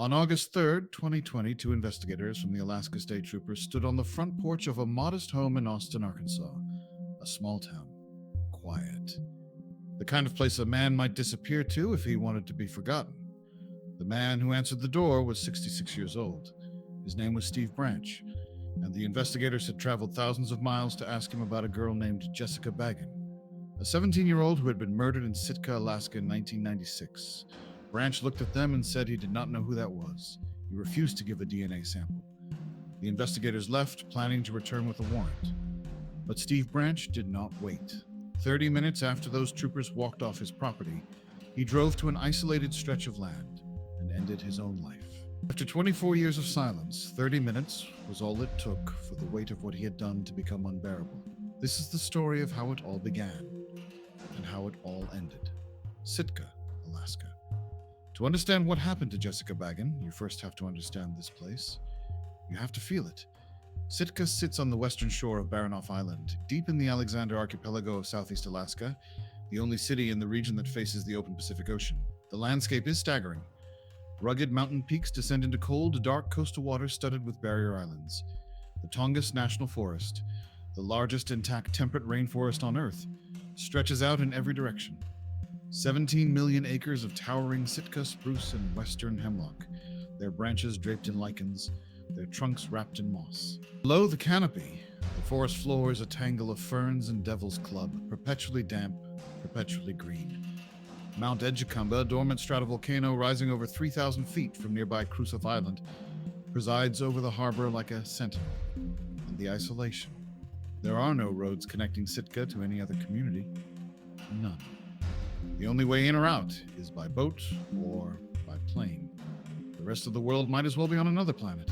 On August 3rd, 2020, two investigators from the Alaska State Troopers stood on the front porch of a modest home in Austin, Arkansas. A small town. Quiet. The kind of place a man might disappear to if he wanted to be forgotten. The man who answered the door was 66 years old. His name was Steve Branch, and the investigators had traveled thousands of miles to ask him about a girl named Jessica Baggen, a 17-year-old who had been murdered in Sitka, Alaska in 1996. Branch looked at them and said he did not know who that was. He refused to give a DNA sample. The investigators left, planning to return with a warrant. But Steve Branch did not wait. 30 minutes after those troopers walked off his property, he drove to an isolated stretch of land and ended his own life. After 24 years of silence, 30 minutes was all it took for the weight of what he had done to become unbearable. This is the story of how it all began and how it all ended. Sitka, Alaska. To understand what happened to Jessica Baggen, you first have to understand this place. You have to feel it. Sitka sits on the western shore of Baranof Island, deep in the Alexander Archipelago of southeast Alaska, the only city in the region that faces the open Pacific Ocean. The landscape is staggering. Rugged mountain peaks descend into cold, dark coastal waters studded with barrier islands. The Tongass National Forest, the largest intact temperate rainforest on Earth, stretches out in every direction. 17 million acres of towering Sitka spruce and western hemlock, their branches draped in lichens, their trunks wrapped in moss. Below the canopy, the forest floor is a tangle of ferns and devil's club, perpetually damp, perpetually green. Mount Edgecumbe, a dormant stratovolcano rising over 3,000 feet from nearby Crusoe Island, presides over the harbor like a sentinel. And the isolation. There are no roads connecting Sitka to any other community. None. The only way in or out is by boat or by plane. The rest of the world might as well be on another planet.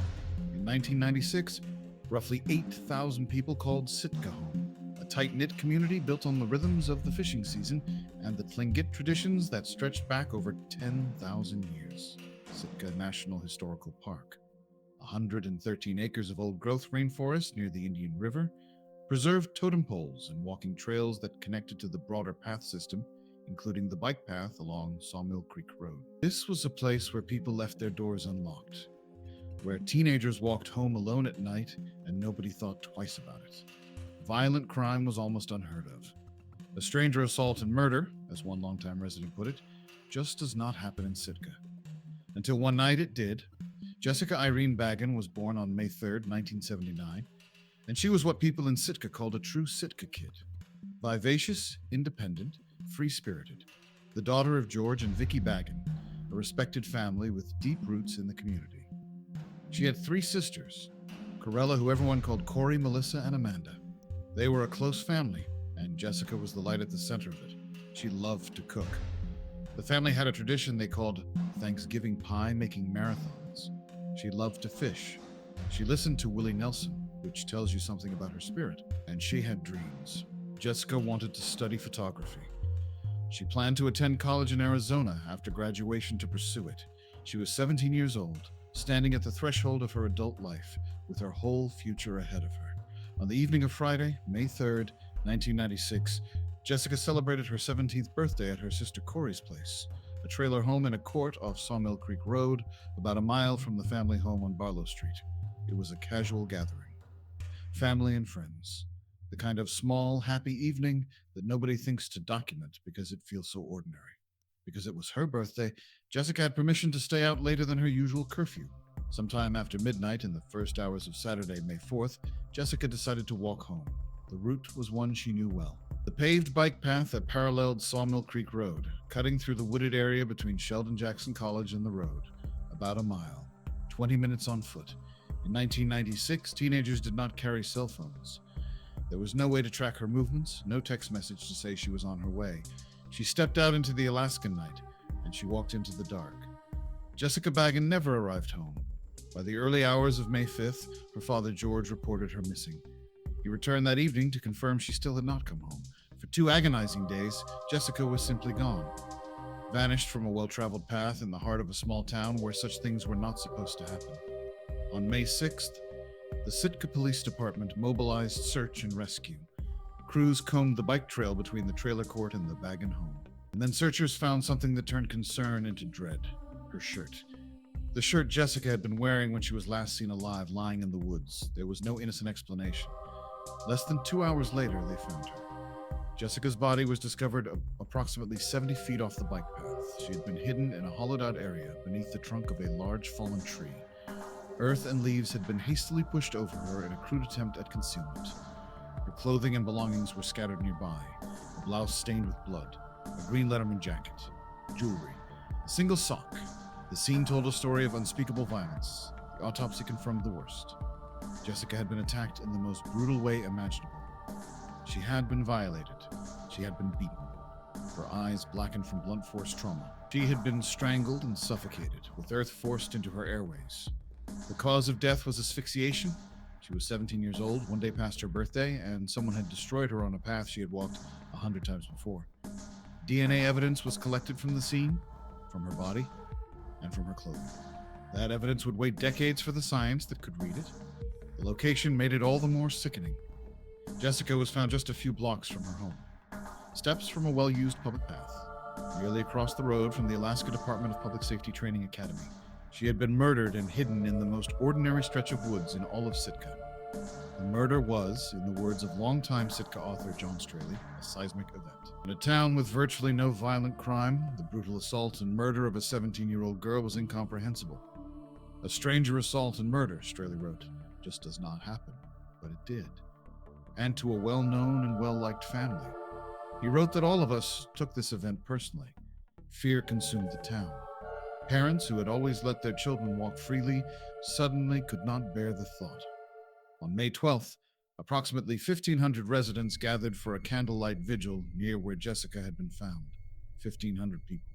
In 1996, roughly 8,000 people called Sitka home, a tight-knit community built on the rhythms of the fishing season and the Tlingit traditions that stretched back over 10,000 years. Sitka National Historical Park, 113 acres of old-growth rainforest near the Indian River, preserved totem poles and walking trails that connected to the broader path system, including the bike path along Sawmill Creek Road. This was a place where people left their doors unlocked, where teenagers walked home alone at night and nobody thought twice about it. Violent crime was almost unheard of. A stranger assault and murder, as one longtime resident put it, just does not happen in Sitka. Until one night it did. Jessica Irene Baggen was born on May 3rd, 1979, and she was what people in Sitka called a true Sitka kid. Vivacious, independent, free-spirited, the daughter of George and Vicki Baggen, a respected family with deep roots in the community. She had 3 sisters, Corella, who everyone called Corey, Melissa, and Amanda. They were a close family, and Jessica was the light at the center of it. She loved to cook. The family had a tradition they called Thanksgiving pie making marathons. She loved to fish. She listened to Willie Nelson, which tells you something about her spirit, and she had dreams. Jessica wanted to study photography. She planned to attend college in Arizona after graduation to pursue it. She was 17 years old, standing at the threshold of her adult life, with her whole future ahead of her. On the evening of Friday, May 3rd, 1996, Jessica celebrated her 17th birthday at her sister Corey's place, a trailer home in a court off Sawmill Creek Road, about a mile from the family home on Barlow Street. It was a casual gathering. Family and friends. The kind of small, happy evening that nobody thinks to document because it feels so ordinary. Because it was her birthday, Jessica had permission to stay out later than her usual curfew. Sometime after midnight in the first hours of Saturday, May 4th, Jessica decided to walk home. The route was one she knew well. The paved bike path that paralleled Sawmill Creek Road, cutting through the wooded area between Sheldon Jackson College and the road. About a mile. 20 minutes on foot. In 1996, teenagers did not carry cell phones. There was no way to track her movements, no text message to say she was on her way. She stepped out into the Alaskan night, and she walked into the dark. Jessica Baggen never arrived home. By the early hours of May 5th, her father George reported her missing. He returned that evening to confirm she still had not come home. For 2 agonizing days, Jessica was simply gone. Vanished from a well-traveled path in the heart of a small town where such things were not supposed to happen. On May 6th, the Sitka Police Department mobilized search and rescue. Crews combed the bike trail between the trailer court and the Baggen home. And then searchers found something that turned concern into dread. Her shirt. The shirt Jessica had been wearing when she was last seen alive lying in the woods. There was no innocent explanation. Less than 2 hours later, they found her. Jessica's body was discovered approximately 70 feet off the bike path. She had been hidden in a hollowed-out area beneath the trunk of a large fallen tree. Earth and leaves had been hastily pushed over her in a crude attempt at concealment. Her clothing and belongings were scattered nearby, a blouse stained with blood, a green Letterman jacket, jewelry, a single sock. The scene told a story of unspeakable violence. The autopsy confirmed the worst. Jessica had been attacked in the most brutal way imaginable. She had been violated. She had been beaten. Her eyes blackened from blunt force trauma. She had been strangled and suffocated, with earth forced into her airways. The cause of death was asphyxiation. She was 17 years old, one day past her birthday, and someone had destroyed her on a path she had walked 100 times before. DNA evidence was collected from the scene, from her body, and from her clothing. That evidence would wait decades for the science that could read it. The location made it all the more sickening. Jessica was found just a few blocks from her home, steps from a well-used public path, nearly across the road from the Alaska Department of Public Safety Training Academy. She had been murdered and hidden in the most ordinary stretch of woods in all of Sitka. The murder was, in the words of longtime Sitka author John Straley, a seismic event. In a town with virtually no violent crime, the brutal assault and murder of a 17-year-old girl was incomprehensible. A stranger assault and murder, Straley wrote, just does not happen, but it did. And to a well-known and well-liked family. He wrote that all of us took this event personally. Fear consumed the town. Parents who had always let their children walk freely suddenly could not bear the thought. On May 12th, approximately 1,500 residents gathered for a candlelight vigil near where Jessica had been found. 1,500 people.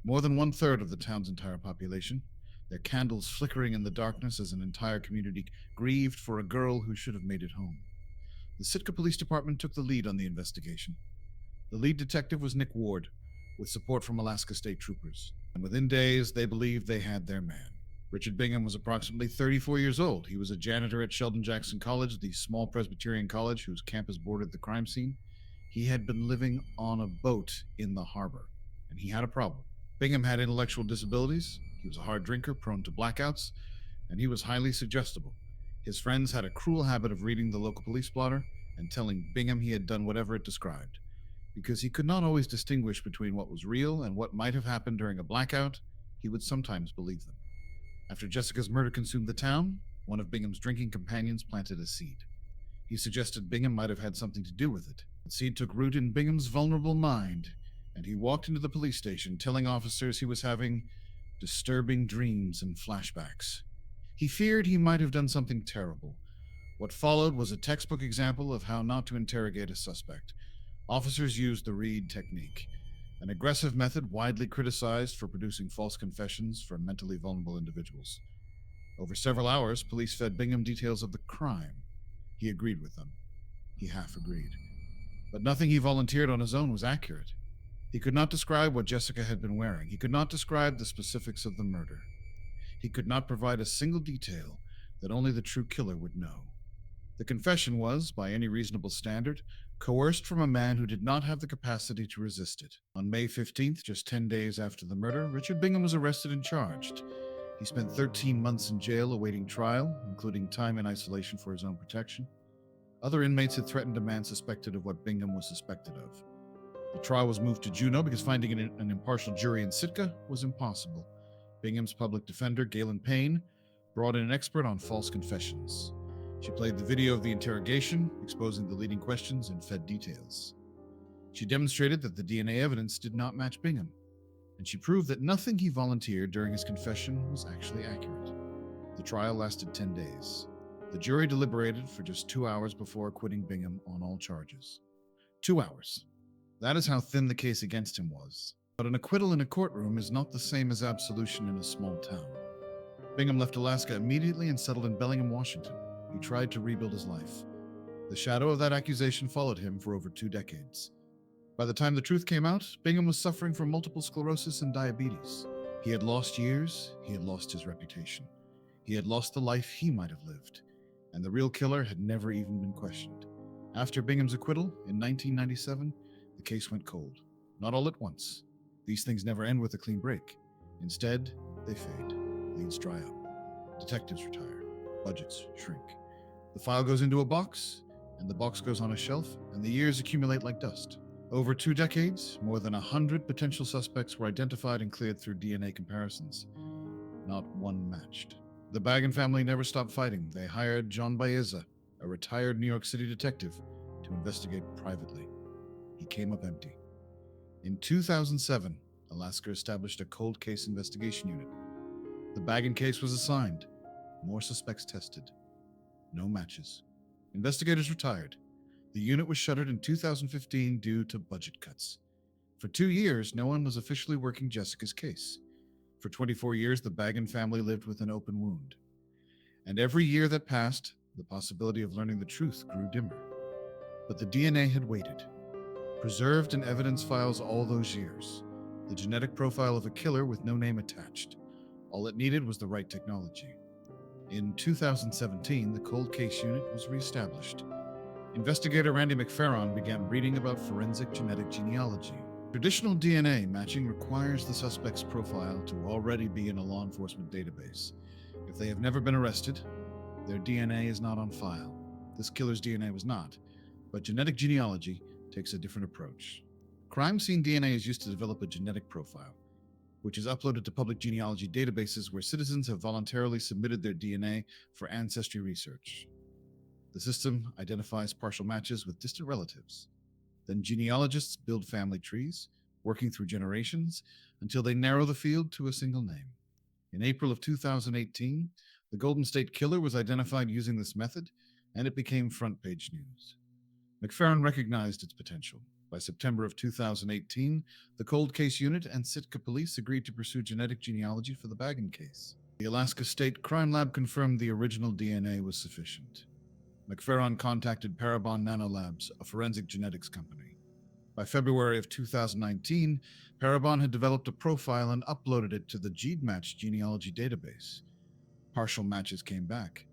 More than one-third of the town's entire population, their candles flickering in the darkness as an entire community grieved for a girl who should have made it home. The Sitka Police Department took the lead on the investigation. The lead detective was Nick Ward, with support from Alaska State Troopers. And within days, they believed they had their man. Richard Bingham was approximately 34 years old. He was a janitor at Sheldon Jackson College, the small Presbyterian college whose campus bordered the crime scene. He had been living on a boat in the harbor, and he had a problem. Bingham had intellectual disabilities. He was a hard drinker, prone to blackouts, and he was highly suggestible. His friends had a cruel habit of reading the local police blotter and telling Bingham he had done whatever it described. Because he could not always distinguish between what was real and what might have happened during a blackout, he would sometimes believe them. After Jessica's murder consumed the town, one of Bingham's drinking companions planted a seed. He suggested Bingham might have had something to do with it. The seed took root in Bingham's vulnerable mind, and he walked into the police station telling officers he was having disturbing dreams and flashbacks. He feared he might have done something terrible. What followed was a textbook example of how not to interrogate a suspect. Officers used the Reed technique, an aggressive method widely criticized for producing false confessions for mentally vulnerable individuals. Over several hours, police fed Bingham details of the crime. He agreed with them. He half agreed. But nothing he volunteered on his own was accurate. He could not describe what Jessica had been wearing. He could not describe the specifics of the murder. He could not provide a single detail that only the true killer would know. The confession was, by any reasonable standard, coerced from a man who did not have the capacity to resist it. On May 15th, just 10 days after the murder, Richard Bingham was arrested and charged. He spent 13 months in jail awaiting trial, including time in isolation for his own protection. Other inmates had threatened a man suspected of what Bingham was suspected of. The trial was moved to Juneau because finding an impartial jury in Sitka was impossible. Bingham's public defender, Galen Payne, brought in an expert on false confessions. She played the video of the interrogation, exposing the leading questions and fed details. She demonstrated that the DNA evidence did not match Bingham, and she proved that nothing he volunteered during his confession was actually accurate. The trial lasted 10 days. The jury deliberated for just 2 hours before acquitting Bingham on all charges. 2 hours. That is how thin the case against him was. But an acquittal in a courtroom is not the same as absolution in a small town. Bingham left Alaska immediately and settled in Bellingham, Washington. He tried to rebuild his life. The shadow of that accusation followed him for over 2 decades. By the time the truth came out, Bingham was suffering from multiple sclerosis and diabetes. He had lost years, he had lost his reputation. He had lost the life he might have lived, and the real killer had never even been questioned. After Bingham's acquittal in 1997, the case went cold. Not all at once. These things never end with a clean break. Instead, they fade. Leads dry up. Detectives retire. Budgets shrink. The file goes into a box, and the box goes on a shelf, and the years accumulate like dust. Over 2 decades, more than 100 potential suspects were identified and cleared through DNA comparisons. Not one matched. The Baggen family never stopped fighting. They hired John Baeza, a retired New York City detective, to investigate privately. He came up empty. In 2007, Alaska established a cold case investigation unit. The Baggen case was assigned. More suspects tested. No matches. Investigators retired. The unit was shuttered in 2015 due to budget cuts. For 2 years, no one was officially working Jessica's case. For 24 years, the Baggen family lived with an open wound. And every year that passed, the possibility of learning the truth grew dimmer. But the DNA had waited, preserved in evidence files all those years. The genetic profile of a killer with no name attached. All it needed was the right technology. In 2017, the cold case unit was reestablished. Investigator Randy McFerron began reading about forensic genetic genealogy. Traditional DNA matching requires the suspect's profile to already be in a law enforcement database. If they have never been arrested, their DNA is not on file. This killer's DNA was not, but genetic genealogy takes a different approach. Crime scene DNA is used to develop a genetic profile, which is uploaded to public genealogy databases where citizens have voluntarily submitted their DNA for ancestry research. The system identifies partial matches with distant relatives. Then genealogists build family trees, working through generations, until they narrow the field to a single name. In April of 2018, the Golden State Killer was identified using this method, and it became front-page news. McFerron recognized its potential. By September of 2018, the Cold Case Unit and Sitka Police agreed to pursue genetic genealogy for the Baggen case. The Alaska State Crime Lab confirmed the original DNA was sufficient. McFerron contacted Parabon Nanolabs, a forensic genetics company. By February of 2019, Parabon had developed a profile and uploaded it to the GeneMatch genealogy database. Partial matches came back.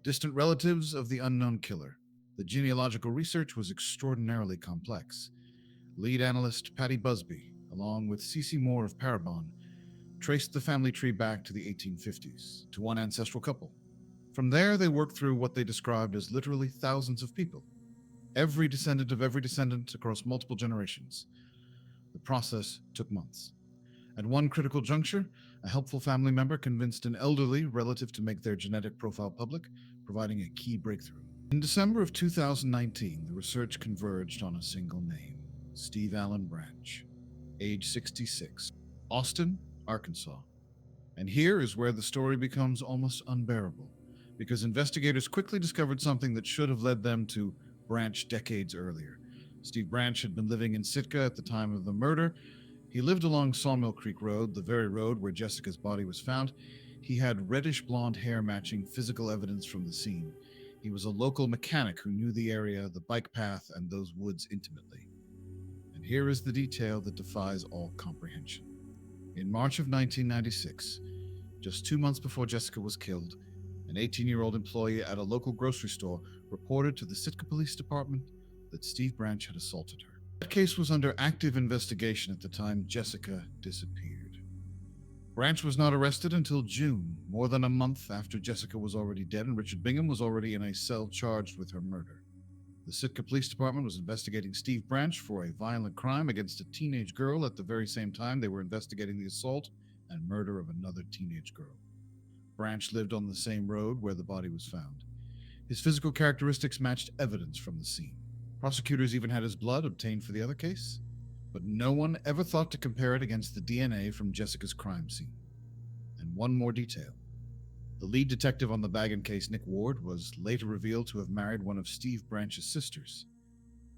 Distant relatives of the unknown killer. The genealogical research was extraordinarily complex. Lead analyst Patty Busby, along with C.C. Moore of Parabon, traced the family tree back to the 1850s, to one ancestral couple. From there, they worked through what they described as literally thousands of people. Every descendant of every descendant across multiple generations. The process took months. At one critical juncture, a helpful family member convinced an elderly relative to make their genetic profile public, providing a key breakthrough. In December of 2019, the research converged on a single name, Steve Allen Branch, age 66, Austin, Arkansas. And here is where the story becomes almost unbearable, because investigators quickly discovered something that should have led them to Branch decades earlier. Steve Branch had been living in Sitka at the time of the murder. He lived along Sawmill Creek Road, the very road where Jessica's body was found. He had reddish blonde hair matching physical evidence from the scene. He was a local mechanic who knew the area, the bike path, and those woods intimately. And here is the detail that defies all comprehension. In March of 1996, just 2 months before Jessica was killed, an 18-year-old employee at a local grocery store reported to the Sitka Police Department that Steve Branch had assaulted her. That case was under active investigation at the time Jessica disappeared. Branch was not arrested until June, more than a month after Jessica was already dead and Richard Bingham was already in a cell charged with her murder. The Sitka Police Department was investigating Steve Branch for a violent crime against a teenage girl at the very same time they were investigating the assault and murder of another teenage girl. Branch lived on the same road where the body was found. His physical characteristics matched evidence from the scene. Prosecutors even had his blood obtained for the other case, but no one ever thought to compare it against the DNA from Jessica's crime scene. And one more detail. The lead detective on the Baggen case, Nick Ward, was later revealed to have married one of Steve Branch's sisters.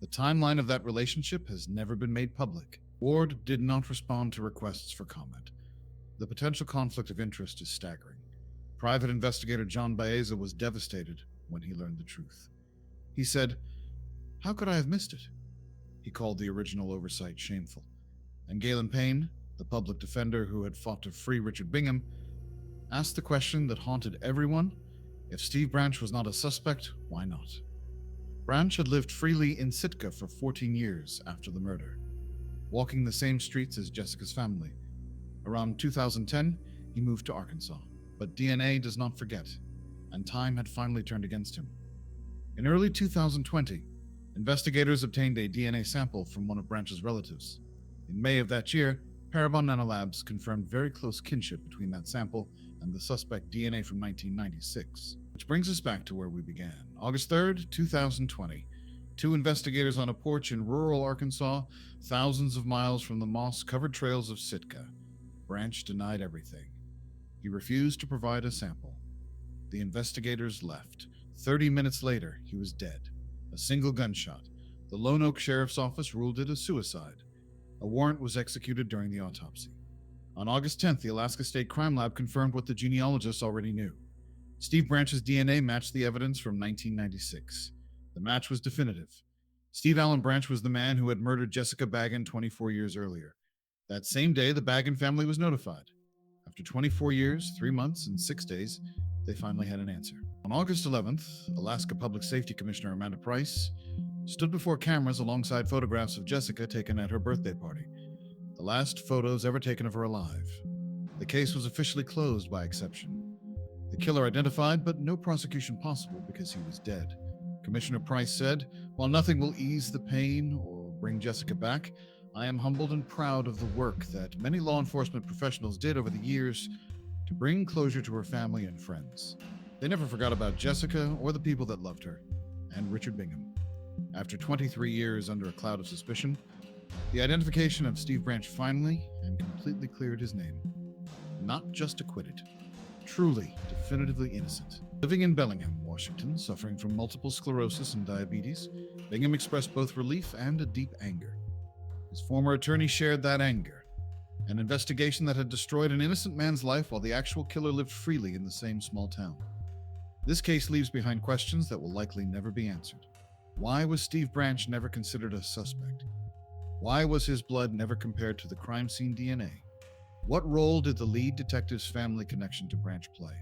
The timeline of that relationship has never been made public. Ward did not respond to requests for comment. The potential conflict of interest is staggering. Private investigator John Baeza was devastated when he learned the truth. He said, "How could I have missed it?" He called the original oversight shameful. And Galen Payne, the public defender who had fought to free Richard Bingham, asked the question that haunted everyone: if Steve Branch was not a suspect, why not? Branch had lived freely in Sitka for 14 years after the murder, walking the same streets as Jessica's family. Around 2010, he moved to Arkansas. But DNA does not forget, and time had finally turned against him. In early 2020, investigators obtained a DNA sample from one of Branch's relatives. In May of that year, Parabon Nanolabs confirmed very close kinship between that sample and the suspect DNA from 1996. Which brings us back to where we began. August 3rd, 2020. Two investigators on a porch in rural Arkansas, thousands of miles from the moss-covered trails of Sitka. Branch denied everything. He refused to provide a sample. The investigators left. 30 minutes later, he was dead. A single gunshot. The Lone Oak Sheriff's Office ruled it a suicide. A warrant was executed during the autopsy. On August 10th, the Alaska State Crime Lab confirmed what the genealogists already knew. Steve Branch's DNA matched the evidence from 1996. The match was definitive. Steve Allen Branch was the man who had murdered Jessica Baggen 24 years earlier. That same day, the Baggen family was notified. After 24 years, 3 months, and 6 days, they finally had an answer. On August 11th, Alaska Public Safety Commissioner Amanda Price stood before cameras alongside photographs of Jessica taken at her birthday party, the last photos ever taken of her alive. The case was officially closed by exception. The killer identified, but no prosecution possible because he was dead. Commissioner Price said, "While nothing will ease the pain or bring Jessica back, I am humbled and proud of the work that many law enforcement professionals did over the years to bring closure to her family and friends. They never forgot about Jessica or the people that loved her, and Richard Bingham." After 23 years under a cloud of suspicion, the identification of Steve Branch finally and completely cleared his name. Not just acquitted, truly, definitively innocent. Living in Bellingham, Washington, suffering from multiple sclerosis and diabetes, Bingham expressed both relief and a deep anger. His former attorney shared that anger. An investigation that had destroyed an innocent man's life while the actual killer lived freely in the same small town. This case leaves behind questions that will likely never be answered. Why was Steve Branch never considered a suspect? Why was his blood never compared to the crime scene DNA? What role did the lead detective's family connection to Branch play?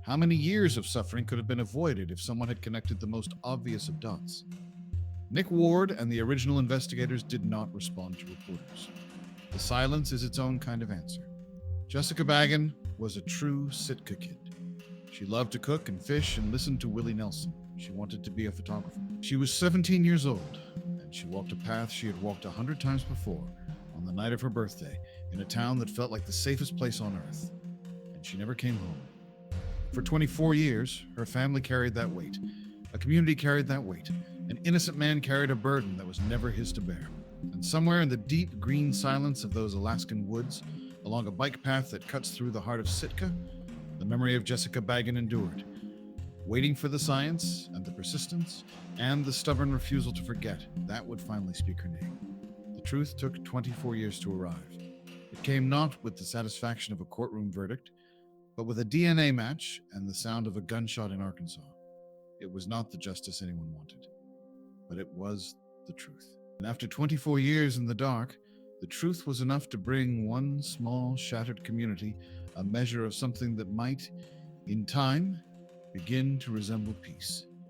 How many years of suffering could have been avoided if someone had connected the most obvious of dots? Nick Ward and the original investigators did not respond to reporters. The silence is its own kind of answer. Jessica Baggen was a true Sitka kid. She loved to cook and fish and listen to Willie Nelson. She wanted to be a photographer. She was 17 years old, and she walked a path she had walked 100 times before on the night of her birthday in a town that felt like the safest place on earth. And she never came home. For 24 years, her family carried that weight. A community carried that weight. An innocent man carried a burden that was never his to bear. And somewhere in the deep green silence of those Alaskan woods, along a bike path that cuts through the heart of Sitka, the memory of Jessica Baggen endured, waiting for the science and the persistence and the stubborn refusal to forget that would finally speak her name. The truth took 24 years to arrive. It came not with the satisfaction of a courtroom verdict, but with a DNA match and the sound of a gunshot in Arkansas. It was not the justice anyone wanted, but it was the truth. And after 24 years in the dark, the truth was enough to bring one small, shattered community a measure of something that might, in time, begin to resemble peace.